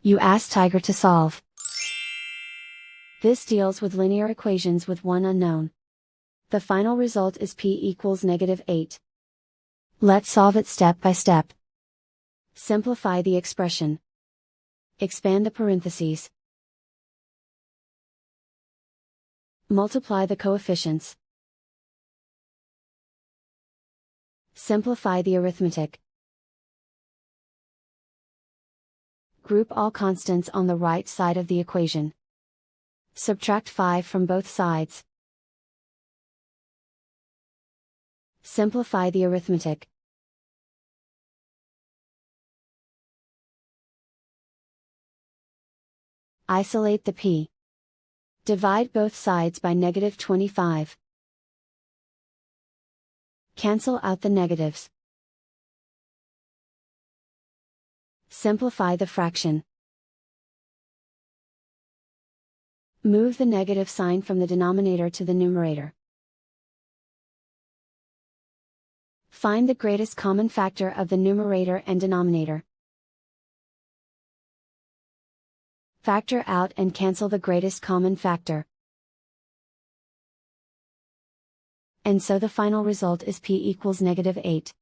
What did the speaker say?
You ask Tiger to solve. This deals with linear equations with one unknown. The final result is p equals -8. Let's solve it step by step. Simplify the expression. Expand the parentheses. Multiply the coefficients. Simplify the arithmetic. Group all constants on the right side of the equation. Subtract 5 from both sides. Simplify the arithmetic. Isolate the p. Divide both sides by -25. Cancel out the negatives. Simplify the fraction. Move the negative sign from the denominator to the numerator. Find the greatest common factor of the numerator and denominator. Factor out and cancel the greatest common factor. And so the final result is p equals -8.